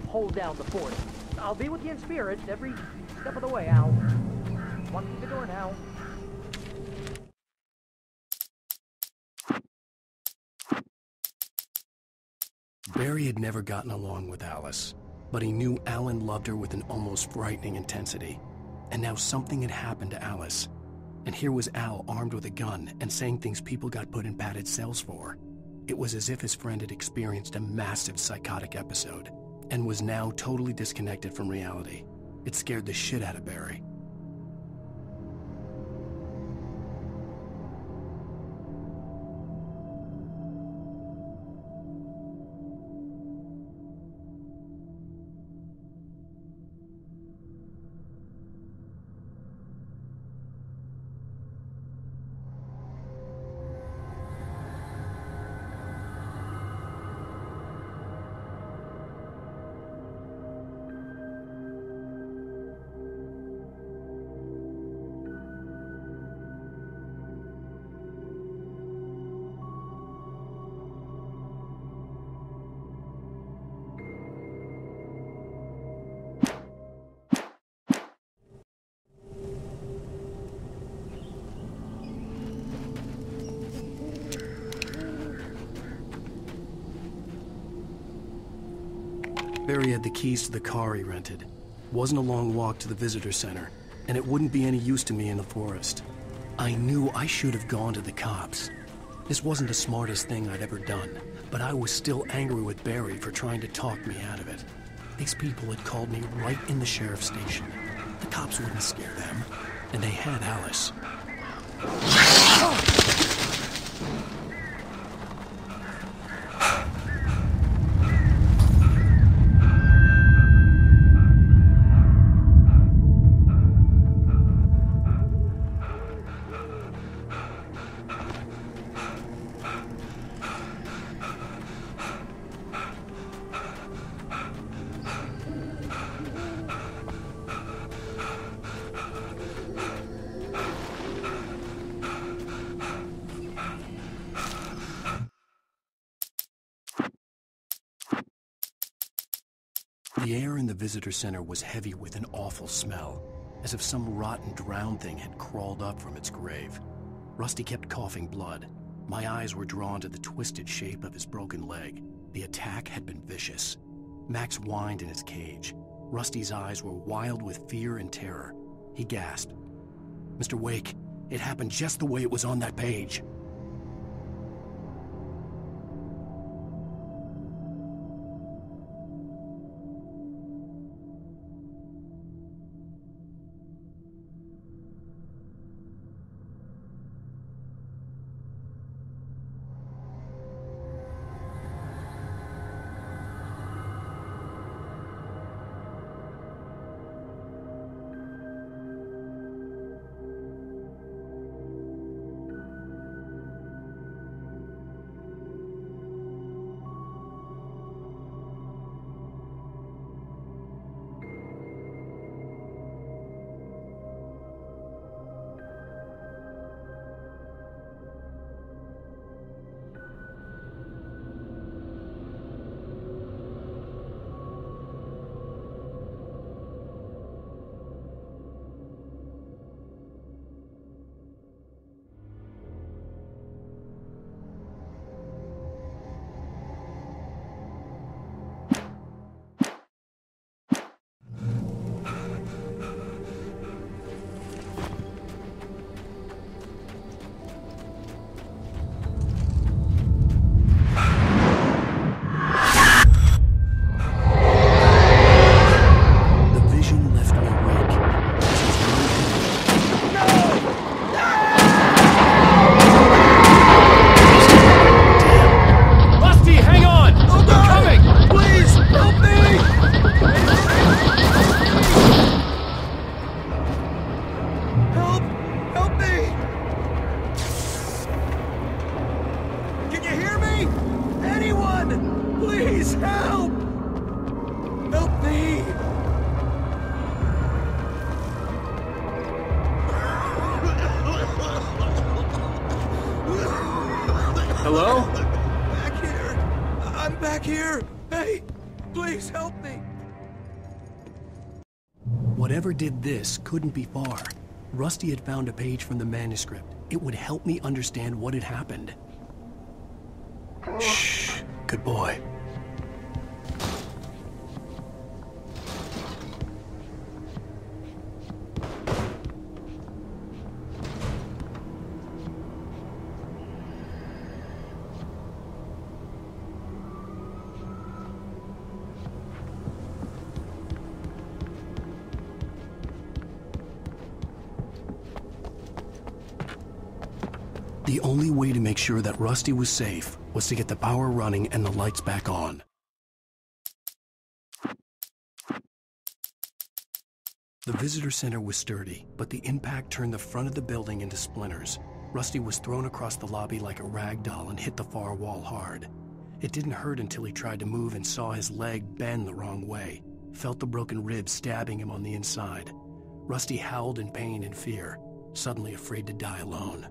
hold down the fort. I'll be with you in spirit every step of the way, Al. Walk through the door now. Barry had never gotten along with Alice, but he knew Alan loved her with an almost frightening intensity. And now something had happened to Alice. And here was Al armed with a gun and saying things people got put in padded cells for. It was as if his friend had experienced a massive psychotic episode and was now totally disconnected from reality. It scared the shit out of Barry. Barry had the keys to the car he rented. It wasn't a long walk to the visitor center, and it wouldn't be any use to me in the forest. I knew I should have gone to the cops. This wasn't the smartest thing I'd ever done, but I was still angry with Barry for trying to talk me out of it. These people had called me right in the sheriff's station. The cops wouldn't scare them, and they had Alice. The air in the visitor center was heavy with an awful smell, as if some rotten drowned thing had crawled up from its grave. Rusty kept coughing blood. My eyes were drawn to the twisted shape of his broken leg. The attack had been vicious. Max whined in his cage. Rusty's eyes were wild with fear and terror. He gasped. "Mr. Wake, it happened just the way it was on that page." Please help! Help me! Hello? Back here! I'm back here! Hey! Please help me! Whatever did this couldn't be far. Rusty had found a page from the manuscript. It would help me understand what had happened. Shh. Good boy. The only way to make sure that Rusty was safe was to get the power running and the lights back on. The visitor center was sturdy, but the impact turned the front of the building into splinters. Rusty was thrown across the lobby like a rag doll and hit the far wall hard. It didn't hurt until he tried to move and saw his leg bend the wrong way, felt the broken rib stabbing him on the inside. Rusty howled in pain and fear, suddenly afraid to die alone.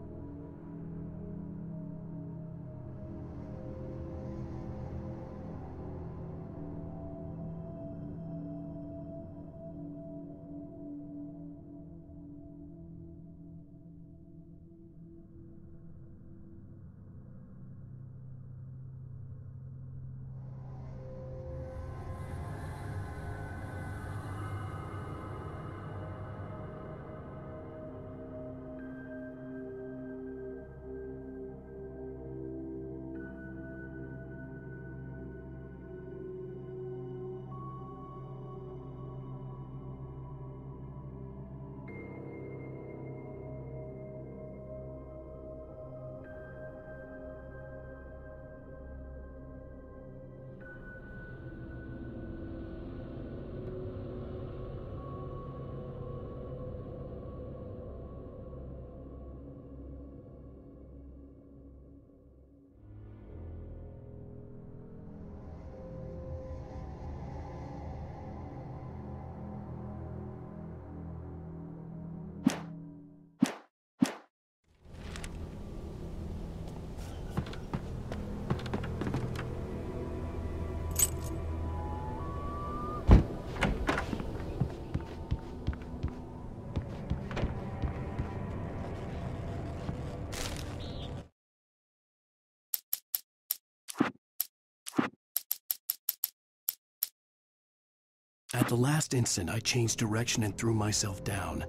At the last instant, I changed direction and threw myself down.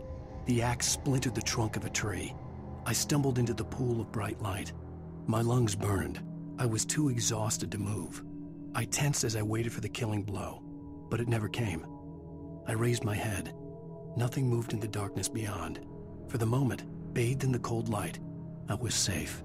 The axe splintered the trunk of a tree. I stumbled into the pool of bright light. My lungs burned. I was too exhausted to move. I tensed as I waited for the killing blow, but it never came. I raised my head. Nothing moved in the darkness beyond. For the moment, bathed in the cold light, I was safe.